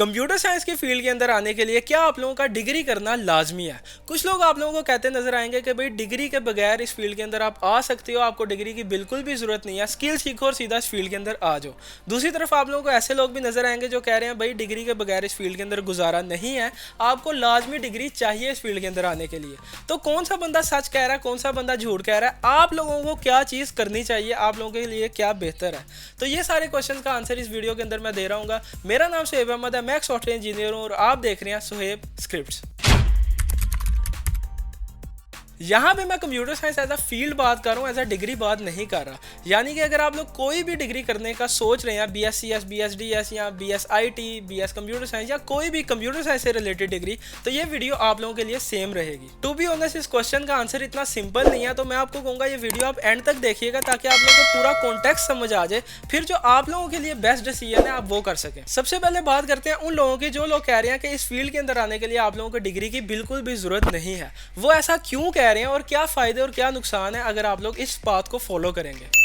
Computer science की field के अंदर आने के लिए क्या आप लोगों का डिग्री करना लाजमी है। कुछ लोग आप लोगों को कहते नजर आएंगे कि भाई डिग्री के बगैर इस फील्ड के अंदर आप आ सकते हो, आपको डिग्री की बिल्कुल भी जरूरत नहीं है, स्किल सीखो और सीधा इस फील्ड के अंदर आ जाओ। दूसरी तरफ आप लोगों को ऐसे लोग भी नजर आएंगे जो कह रहे हैं भाई डिग्री के बगैर इस फील्ड के अंदर गुजारा नहीं है, आपको लाजमी डिग्री चाहिए इस फील्ड के अंदर आने के लिए। तो कौन सा बंदा सच कह रहा है, कौन सा बंदा झूठ कह रहा है, आप लोगों को क्या चीज़ करनी चाहिए, आप लोगों के लिए क्या बेहतर है, तो ये सारे क्वेश्चन का आंसर इस वीडियो के अंदर मैं दे रहा हूँ। मेरा नाम सुहेब अहमद है, मैं एक सॉफ्टवेयर इंजीनियर हूँ और आप देख रहे हैं सुहेब स्क्रिप्ट्स। यहाँ पे मैं computer science as a field बात कर रहा हूँ, एज अ डिग्री बात नहीं कर रहा। यानी कि अगर आप लोग कोई भी डिग्री करने का सोच रहे हैं, BSc BSds या BSIT BS कंप्यूटर साइंस या कोई भी कंप्यूटर साइंस से रिलेटेड डिग्री, तो ये वीडियो आप लोगों के लिए सेम रहेगी। टू बी ऑनेस्ट इस क्वेश्चन का आंसर इतना सिंपल नहीं है, तो मैं आपको कहूँगा ये वीडियो आप एंड तक देखिएगा ताकि आप लोगों को पूरा कॉन्टेक्स्ट समझ आ जाए, फिर जो आप लोगों के लिए बेस्ट डिसीजन है आप वो कर सकें। सबसे पहले बात करते हैं उन लोगों की जो लोग कह रहे हैं कि इस फील्ड के अंदर आने के लिए आप लोगों को डिग्री की बिल्कुल भी जरूरत नहीं है। वो ऐसा क्यों कह रहे हैं और क्या फायदे और क्या नुकसान है अगर आप लोग इस बात को फॉलो करेंगे।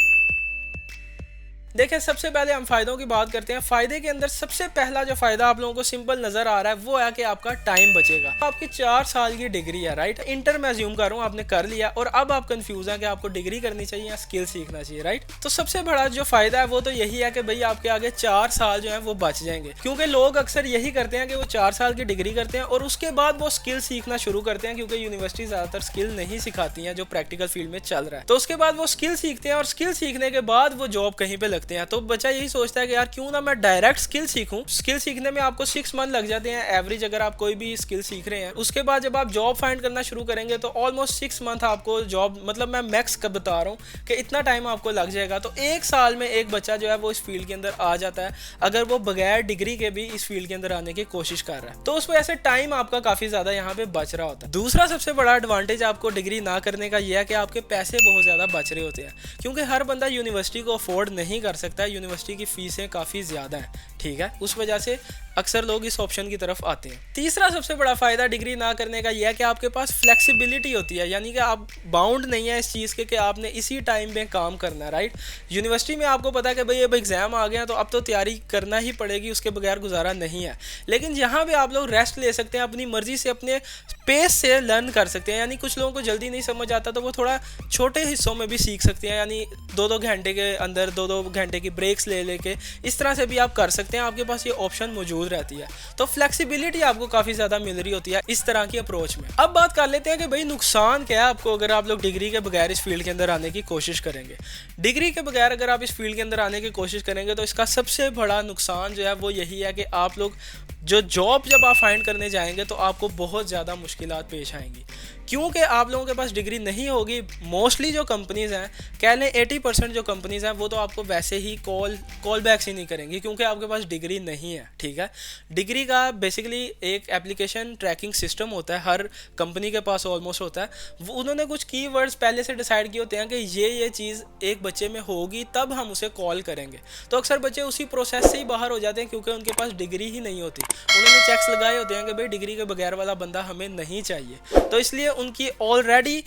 देखिए सबसे पहले हम फायदों की बात करते हैं। फायदे के अंदर सबसे पहला जो फायदा आप लोगों को सिंपल नजर आ रहा है वो है कि आपका टाइम बचेगा। आपकी 4 साल की डिग्री है, राइट। इंटर मैं अज्यूम कर रहा हूँ आपने कर लिया और अब आप कंफ्यूज हैं कि आपको डिग्री करनी चाहिए या स्किल सीखना चाहिए, राइट। तो सबसे बड़ा जो फायदा है वो तो यही है कि भाई आपके आगे 4 साल जो है वो बच जाएंगे, क्योंकि लोग अक्सर यही करते हैं कि वो 4 साल की डिग्री करते हैं और उसके बाद वो स्किल सीखना शुरू करते हैं, क्योंकि यूनिवर्सिटी ज्यादातर स्किल नहीं सिखाती हैं जो प्रैक्टिकल फील्ड में चल रहा है। तो उसके बाद वो स्किल सीखते हैं और स्किल सीखने के बाद वो जॉब कहीं पे लगते हैं। तो बच्चा यही सोचता है कि यार क्यों ना मैं डायरेक्ट स्किल सीखूं। स्किल सीखने में आपको 6 मंथ लग जाते हैं एवरेज, अगर आप कोई भी स्किल सीख रहे हैं। उसके बाद जब आप जॉब फाइंड करना शुरू करेंगे तो ऑलमोस्ट 6 मंथ आपको जॉब, मतलब मैं मैक्स का बता रहा हूँ कि इतना टाइम आपको लग जाएगा। तो 1 साल में एक बच्चा जो है वो इस फील्ड के अंदर आ जाता है, अगर वो बगैर डिग्री के भी इस फील्ड के अंदर आने की कोशिश कर रहा है। तो उस वजह से टाइम आपका काफी ज्यादा यहाँ पे बच रहा होता है। दूसरा सबसे बड़ा एडवांटेज आपको डिग्री ना करने का यह है कि आपके पैसे बहुत ज्यादा बच रहे होते हैं, क्योंकि हर बंदा यूनिवर्सिटी को अफोर्ड नहीं कर सकता है। यूनिवर्सिटी की फीसें काफ़ी ज़्यादा है, ठीक है। उस वजह से अक्सर लोग इस ऑप्शन की तरफ आते हैं। तीसरा सबसे बड़ा फायदा डिग्री ना करने का यह है कि आपके पास फ्लेक्सिबिलिटी होती है, यानी कि आप बाउंड नहीं है इस चीज़ के कि आपने इसी टाइम में काम करना है, राइट। यूनिवर्सिटी में आपको पता है कि भाई अब एग्जाम आ गया तो अब तो तैयारी करना ही पड़ेगी, उसके बगैर गुजारा नहीं है। लेकिन यहाँ पे आप लोग रेस्ट ले सकते हैं, अपनी मर्जी से अपने पेस से लर्न कर सकते हैं। यानी कुछ लोगों को जल्दी नहीं समझ आता तो वो थोड़ा छोटे हिस्सों में भी सीख सकते हैं, यानी 2-2 घंटे के अंदर 2-2 घंटे की ब्रेक्स ले लेके इस तरह से भी आप कर सकते हैं। आपके पास ये ऑप्शन मौजूद रहती है, तो फ्लेक्सिबिलिटी आपको काफ़ी ज़्यादा मिल रही होती है इस तरह की अप्रोच में। अब बात कर लेते हैं कि भाई नुकसान क्या है आपको अगर आप लोग डिग्री के बगैर इस फील्ड के अंदर आने की कोशिश करेंगे। डिग्री के बगैर अगर आप इस फील्ड के अंदर आने की कोशिश करेंगे तो इसका सबसे बड़ा नुकसान जो है वो यही है कि आप लोग जो जॉब जब आप फाइंड करने जाएंगे तो आपको बहुत ज़्यादा मुश्किलात पेश आएंगी, क्योंकि आप लोगों के पास डिग्री नहीं होगी। मोस्टली जो कंपनीज़ हैं, कह लें 80% जो कंपनीज़ हैं वो तो आपको वैसे ही कॉल बैक्स ही नहीं करेंगी, क्योंकि आपके पास डिग्री नहीं है, ठीक है। डिग्री का बेसिकली एक एप्लीकेशन ट्रैकिंग सिस्टम होता है, हर कंपनी के पास ऑलमोस्ट होता है। वो उन्होंने कुछ कीवर्ड्स पहले से डिसाइड किए होते हैं कि ये चीज़ एक बच्चे में होगी तब हम उसे कॉल करेंगे। तो अक्सर बच्चे उसी प्रोसेस से ही बाहर हो जाते हैं, क्योंकि उनके पास डिग्री ही नहीं होती। उन्होंने चेक्स लगाए होते हैं कि भाई डिग्री के बगैर वाला बंदा हमें नहीं चाहिए, तो इसलिए उनकी ऑलरेडी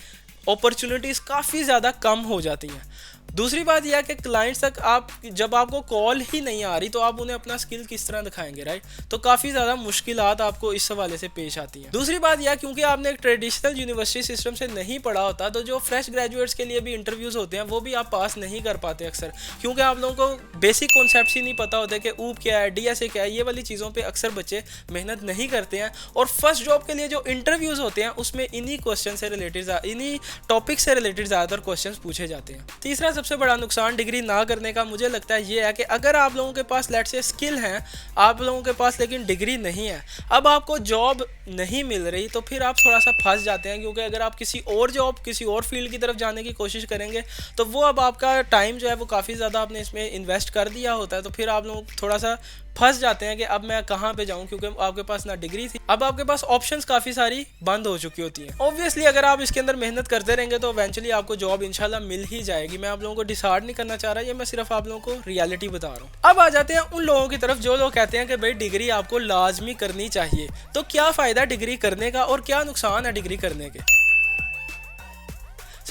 अपॉर्चुनिटीज़ काफ़ी ज़्यादा कम हो जाती हैं। दूसरी बात यह है कि क्लाइंट्स तक आप जब आपको कॉल ही नहीं आ रही तो आप उन्हें अपना स्किल किस तरह दिखाएंगे, राइट। तो काफ़ी ज़्यादा मुश्किलात आपको इस हवाले से पेश आती हैं। दूसरी बात यह, क्योंकि आपने एक ट्रेडिशनल यूनिवर्सिटी सिस्टम से नहीं पढ़ा होता, तो जो फ्रेश ग्रेजुएट्स के लिए भी इंटरव्यूज़ होते हैं वो भी आप पास नहीं कर पाते अक्सर, क्योंकि आप लोगों को बेसिक कॉन्सेप्ट ही नहीं पता होते कि ऊप क्या है, DSA क्या है। ये वाली चीज़ों पर अक्सर बच्चे मेहनत नहीं करते हैं और फर्स्ट जॉब के लिए जो इंटरव्यूज़ होते हैं उसमें इन्हीं क्वेश्चन से रिलेटेड, इन्हीं टॉपिक से रिलेटेड ज़्यादातर क्वेश्चन पूछे जाते हैं। तीसरा सबसे बड़ा नुकसान डिग्री ना करने का मुझे लगता है ये है कि अगर आप लोगों के पास लेट्स से स्किल हैं, आप लोगों के पास लेकिन डिग्री नहीं है, अब आपको जॉब नहीं मिल रही तो फिर आप थोड़ा सा फंस जाते हैं, क्योंकि अगर आप किसी और जॉब किसी और फील्ड की तरफ जाने की कोशिश करेंगे तो वो अब आपका टाइम जो है वो काफ़ी ज़्यादा आपने इसमें इन्वेस्ट कर दिया होता है, तो फिर आप लोग थोड़ा सा फंस जाते हैं कि अब मैं कहाँ पे जाऊँ, क्योंकि आपके पास ना डिग्री थी, अब आपके पास ऑप्शंस काफ़ी सारी बंद हो चुकी होती हैं। ऑब्वियसली अगर आप इसके अंदर मेहनत करते रहेंगे तो इवेंचुअली आपको जॉब इंशाल्लाह मिल ही जाएगी। मैं आप लोगों को डिसाइड नहीं करना चाह रहा, ये मैं सिर्फ आप लोगों को रियलिटी बता रहा हूँ। अब आ जाते हैं उन लोगों की तरफ जो लोग कहते हैं कि भाई डिग्री आपको लाजमी करनी चाहिए। तो क्या फ़ायदा डिग्री करने का और क्या नुकसान है डिग्री करने के।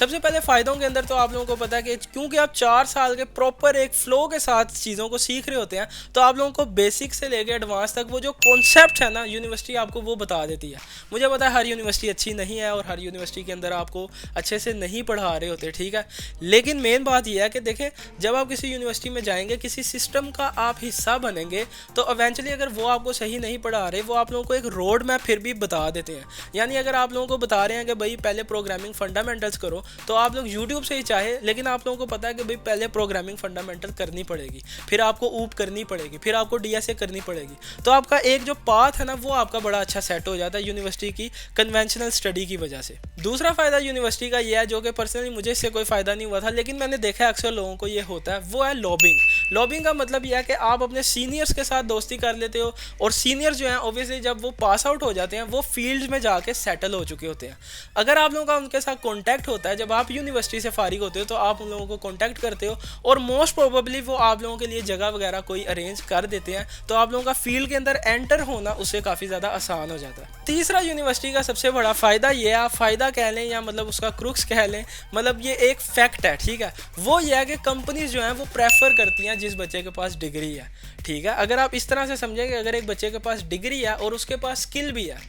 सबसे पहले फ़ायदों के अंदर तो आप लोगों को पता है कि क्योंकि आप 4 साल के प्रॉपर एक फ़्लो के साथ चीज़ों को सीख रहे होते हैं, तो आप लोगों को बेसिक से लेकर एडवांस तक वो जो कॉन्सेप्ट है ना, यूनिवर्सिटी आपको वो बता देती है। मुझे पता है हर यूनिवर्सिटी अच्छी नहीं है और हर यूनिवर्सिटी के अंदर आपको अच्छे से नहीं पढ़ा रहे होते, ठीक है, लेकिन मेन बात यह है कि देखें, जब आप किसी यूनिवर्सिटी में जाएंगे, किसी सिस्टम का आप हिस्सा बनेंगे, तो इवेंचुअली अगर वो आपको सही नहीं पढ़ा रहे, वो आप लोगों को एक रोड मैप फिर भी बता देते हैं। यानी अगर आप लोगों को बता रहे हैं कि भाई पहले प्रोग्रामिंग फंडामेंटल्स करो, तो आप लोग यूट्यूब से ही चाहे, लेकिन आप लोगों को पता है कि भाई पहले प्रोग्रामिंग फंडामेंटल करनी पड़ेगी, फिर आपको ऊप करनी पड़ेगी, फिर आपको डीएसए करनी पड़ेगी, तो आपका एक जो पाथ है ना, वो आपका बड़ा अच्छा सेट हो जाता है यूनिवर्सिटी की कन्वेंशनल स्टडी की वजह से। दूसरा फ़ायदा यूनिवर्सिटी का ये है, जो कि पर्सनली मुझे इससे कोई फ़ायदा नहीं हुआ था, लेकिन मैंने देखा है अक्सर लोगों को ये होता है, वो है लॉबिंग। लॉबिंग का मतलब यह है कि आप अपने सीनियर्स के साथ दोस्ती कर लेते हो, और सीनियर जो हैं ऑब्वियसली जब वो पास आउट हो जाते हैं, वो फील्ड में जाके सेटल हो चुके होते हैं। अगर आप लोगों का उनके साथ कॉन्टैक्ट होता है, जब आप यूनिवर्सिटी से फारिग होते हो, तो आप उन लोगों को कॉन्टैक्ट करते हो, और मोस्ट प्रोबेबली वो आप लोगों के लिए जगह वगैरह कोई अरेंज कर देते हैं, तो आप लोगों का फील्ड के अंदर एंटर होना उससे काफ़ी ज़्यादा आसान हो जाता है। तीसरा यूनिवर्सिटी का सबसे बड़ा फ़ायदा ये है, आप फ़ायदा कह लें या मतलब उसका क्रुक्स कह लें, मतलब ये एक फैक्ट है, ठीक है, वो ये है कि कंपनीज जो हैं वो प्रेफर करती हैं जिस बच्चे के पास डिग्री है, ठीक है। अगर आप इस तरह से समझेंगे, अगर एक बच्चे के पास डिग्री है और उसके पास स्किल भी है,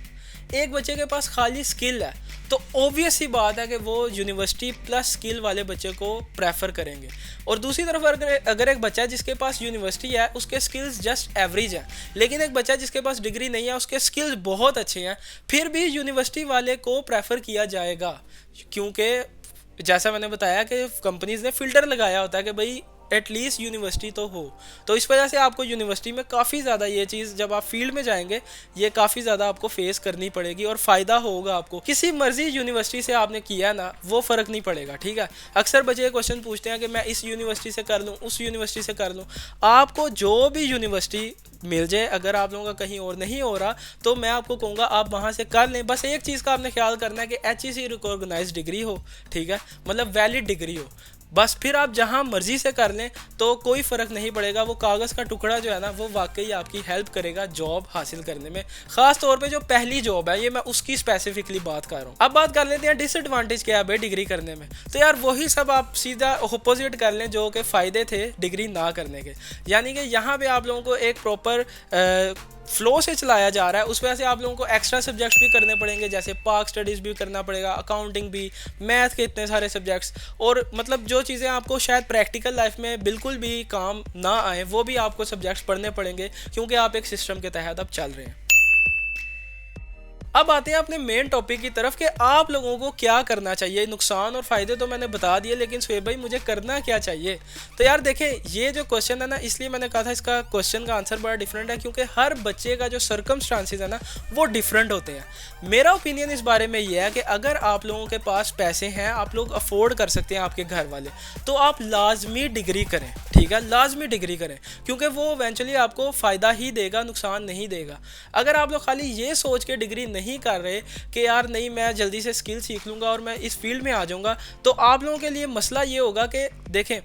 एक बच्चे के पास खाली स्किल है, तो ऑब्वियस ही बात है कि वो यूनिवर्सिटी प्लस स्किल वाले बच्चे को प्रेफर करेंगे। और दूसरी तरफ अगर एक बच्चा जिसके पास यूनिवर्सिटी है, उसके स्किल्स जस्ट एवरेज हैं, लेकिन एक बच्चा जिसके पास डिग्री नहीं है, उसके स्किल्स बहुत अच्छे हैं, फिर भी यूनिवर्सिटी वाले को प्रेफर किया जाएगा, क्योंकि जैसा मैंने बताया कि कंपनीज ने फ़िल्टर लगाया होता है कि भाई एटलीस्ट यूनिवर्सिटी तो हो। तो इस वजह से आपको यूनिवर्सिटी में काफ़ी ज़्यादा ये चीज़, जब आप फील्ड में जाएंगे, ये काफ़ी ज़्यादा आपको फेस करनी पड़ेगी और फ़ायदा होगा आपको। किसी मर्जी यूनिवर्सिटी से आपने किया ना, वो फ़र्क नहीं पड़ेगा, ठीक है। अक्सर बच्चे क्वेश्चन पूछते हैं कि मैं इस यूनिवर्सिटी से कर लूँ, उस यूनिवर्सिटी से कर लूँ। आपको जो भी यूनिवर्सिटी मिल जाए, अगर आप लोगों का कहीं और नहीं हो रहा, तो मैं आपको कहूँगा आप वहाँ से कर लें। बस एक चीज़ का आपने ख्याल करना है कि HEC रिकॉग्नाइज्ड डिग्री हो, ठीक है, मतलब वैलिड डिग्री हो, बस। फिर आप जहाँ मर्जी से कर लें तो कोई फ़र्क नहीं पड़ेगा। वो कागज़ का टुकड़ा जो है ना, वो वाकई आपकी हेल्प करेगा जॉब हासिल करने में, ख़ास तौर पे जो पहली जॉब है, ये मैं उसकी स्पेसिफिकली बात कर रहा हूँ। अब बात कर लेते हैं डिसएडवांटेज क्या है भाई डिग्री करने में। तो यार वही सब आप सीधा ऑपोजिट कर लें जो कि फ़ायदे थे डिग्री ना करने के। यानी कि यहाँ पर आप लोगों को एक प्रॉपर फ्लो से चलाया जा रहा है, उस वजह से आप लोगों को एक्स्ट्रा सब्जेक्ट्स भी करने पड़ेंगे, जैसे पार्क स्टडीज़ भी करना पड़ेगा, अकाउंटिंग भी, मैथ के इतने सारे सब्जेक्ट्स, और मतलब जो चीज़ें आपको शायद प्रैक्टिकल लाइफ में बिल्कुल भी काम ना आए, वो भी आपको सब्जेक्ट्स पढ़ने पड़ेंगे, क्योंकि आप एक सिस्टम के तहत अब चल रहे हैं। अब आते हैं अपने मेन टॉपिक की तरफ कि आप लोगों को क्या करना चाहिए। नुकसान और फ़ायदे तो मैंने बता दिए, लेकिन शुएब भाई मुझे करना क्या चाहिए। तो यार देखें, ये जो क्वेश्चन है ना, इसलिए मैंने कहा था इसका क्वेश्चन का आंसर बड़ा डिफरेंट है, क्योंकि हर बच्चे का जो सर्कमस्टांसेस है ना, वो डिफरेंट होते हैं। मेरा ओपिनियन इस बारे में ये है कि अगर आप लोगों के पास पैसे हैं, आप लोग अफोर्ड कर सकते हैं, आपके घर वाले, तो आप लाजमी डिग्री करें, ठीक है, लाजमी डिग्री करें, क्योंकि वो इवेंचुअली आपको फ़ायदा ही देगा, नुकसान नहीं देगा। अगर आप लोग खाली ये सोच के डिग्री नहीं कर रहे कि यार नहीं मैं जल्दी से स्किल सीख लूँगा और मैं इस फील्ड में आ जाऊँगा, तो आप लोगों के लिए मसला ये होगा कि देखें,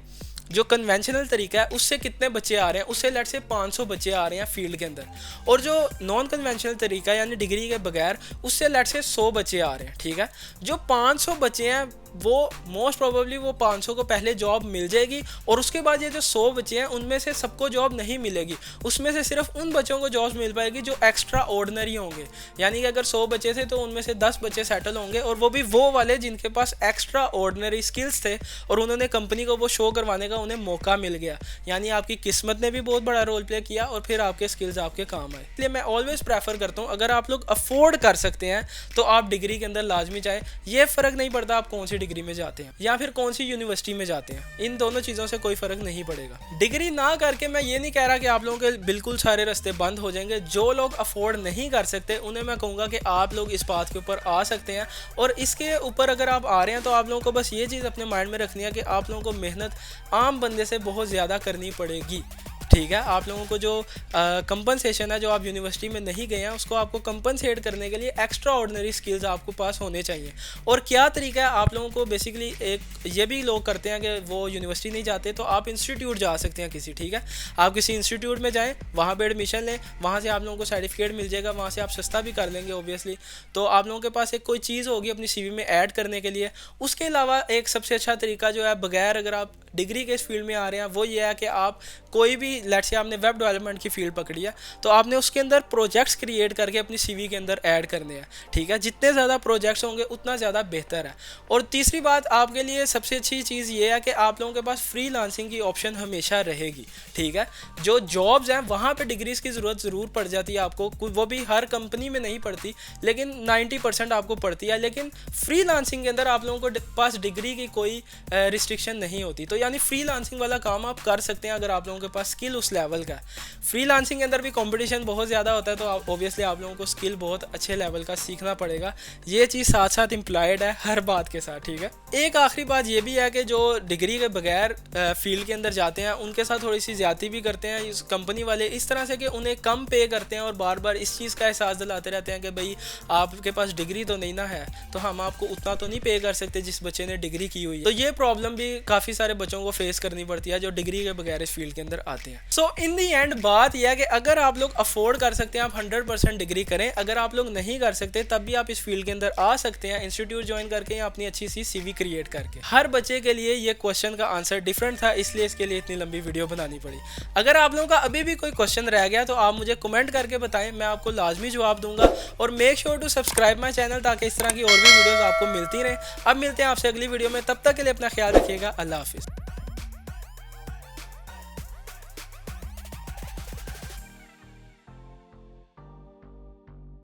जो कन्वेंशनल तरीका है उससे कितने बच्चे आ रहे हैं, उससे लेट से 500 बच्चे आ रहे हैं फील्ड के अंदर, और जो नॉन कन्वेंशनल तरीका यानी डिग्री के बगैर, उससे लेट से 100 बच्चे आ रहे हैं, ठीक है। जो 500 बच्चे हैं वो मोस्ट प्रोबेबली वो 500 को पहले जॉब मिल जाएगी, और उसके बाद ये जो 100 बच्चे हैं उनमें से सबको जॉब नहीं मिलेगी, उसमें से सिर्फ उन बच्चों को जॉब मिल पाएगी जो एक्स्ट्रा ऑर्डिनरी होंगे। यानी कि अगर 100 बच्चे थे तो उनमें से 10 बच्चे सेटल होंगे, और वो भी वो वाले जिनके पास एक्स्ट्रा ऑर्डिनरी स्किल्स थे और उन्होंने कंपनी को वो शो करवाने का उन्हें मौका मिल गया। यानी आपकी किस्मत ने भी बहुत बड़ा रोल प्ले किया और फिर आपके स्किल्स आपके काम आए। इसलिए मैं ऑलवेज प्रेफर करता हूँ, अगर आप लोग अफोर्ड कर सकते हैं तो आप डिग्री के अंदर लाजमी जाएँ। ये फ़र्क नहीं पड़ता आप कौन सी डिग्री में जाते हैं या फिर कौन सी यूनिवर्सिटी में जाते हैं, इन दोनों चीज़ों से कोई फ़र्क नहीं पड़ेगा। डिग्री ना करके मैं ये नहीं कह रहा कि आप लोगों के बिल्कुल सारे रास्ते बंद हो जाएंगे। जो लोग अफोर्ड नहीं कर सकते उन्हें मैं कहूँगा कि आप लोग इस बात के ऊपर आ सकते हैं, और इसके ऊपर अगर आप आ रहे हैं तो आप लोगों को बस ये चीज़ अपने माइंड में रखनी है कि आप लोगों को मेहनत आम बंदे से बहुत ज़्यादा करनी पड़ेगी। ठीक है। आप लोगों को जो कंपनसेशन है, जो आप यूनिवर्सिटी में नहीं गए हैं, उसको आपको कंपनसेट करने के लिए एक्स्ट्रा ऑर्डिनरी स्किल्स आपको पास होने चाहिए। और क्या तरीका है आप लोगों को, बेसिकली एक ये भी लोग करते हैं कि वो यूनिवर्सिटी नहीं जाते, तो आप इंस्टीट्यूट जा सकते हैं किसी, ठीक है। आप किसी इंस्टीट्यूट में जाएँ, वहाँ पर एडमिशन लें, वहाँ से आप लोगों को सर्टिफिकेट मिल जाएगा, वहाँ से आप सस्ता भी कर लेंगे ऑब्वियसली। तो आप लोगों के पास एक कोई चीज़ होगी अपनी CV में ऐड करने के लिए। उसके अलावा एक सबसे अच्छा तरीका जो है, बगैर अगर आप डिग्री के इस फील्ड में आ रहे हैं, वो ये है कि आप कोई भी, लेट्स से आपने वेब डेवलपमेंट की फील्ड पकड़ी है, तो आपने उसके अंदर प्रोजेक्ट्स क्रिएट करके अपनी CV के अंदर ऐड करने हैं, ठीक है। जितने ज़्यादा प्रोजेक्ट्स होंगे उतना ज़्यादा बेहतर है। और तीसरी बात आपके लिए सबसे अच्छी चीज़ ये है कि आप लोगों के पास फ्रीलांसिंग की ऑप्शन हमेशा रहेगी, ठीक है। जो जॉब्स हैं वहाँ पर डिग्रीज़ की ज़रूरत ज़रूर पड़ जाती है आपको, वो भी हर कंपनी में नहीं पड़ती, लेकिन 90% आपको पड़ती है। लेकिन फ्रीलांसिंग के अंदर आप लोगों को पास डिग्री की कोई रिस्ट्रिक्शन नहीं होती। तो यानी फ्रीलांसिंग वाला काम आप कर सकते हैं अगर आप लोगों के पास स्किल उस लेवल का है। फ्रीलांसिंग के अंदर भी कंपटीशन बहुत ज़्यादा होता है, तो ऑब्वियसली आप लोगों को स्किल बहुत अच्छे लेवल का सीखना पड़ेगा। ये चीज़ साथ साथ इम्प्लॉयड है हर बात के साथ, ठीक है। एक आखिरी बात ये भी है कि जो डिग्री के बगैर फील्ड के अंदर जाते हैं, उनके साथ थोड़ी सी ज़्यादती भी करते हैं इस कंपनी वाले, इस तरह से कि उन्हें कम पे करते हैं और बार बार इस चीज़ का एहसास दिलाते रहते हैं कि भाई आपके पास डिग्री तो नहीं ना है, तो हम आपको उतना तो नहीं पे कर सकते जिस बच्चे ने डिग्री की हुई है। तो ये प्रॉब्लम भी काफ़ी सारे बच्चों को फेस करनी पड़ती है जो डिग्री के बगैर इस फील्ड के अंदर आते हैं। सो इन दी एंड बात यह है कि अगर आप लोग अफोर्ड कर सकते हैं, आप 100% डिग्री करें। अगर आप लोग नहीं कर सकते, तब भी आप इस फील्ड के अंदर आ सकते हैं, इंस्टीट्यूट ज्वाइन करके या अपनी अच्छी सी CV क्रिएट करके। हर बच्चे के लिए ये क्वेश्चन का आंसर डिफरेंट था, इसलिए इसके लिए इतनी लंबी वीडियो बनानी पड़ी। अगर आप लोगों का अभी भी कोई क्वेश्चन रह गया तो आप मुझे कमेंट करके बताएं, मैं आपको लाजमी जवाब दूंगा। और make sure to subscribe my channel, ताकि इस तरह की और भी वीडियोस आपको मिलती रहें। अब मिलते हैं आपसे अगली वीडियो में, तब तक के लिए अपना ख्याल रखिएगा। अल्लाह हाफिज़।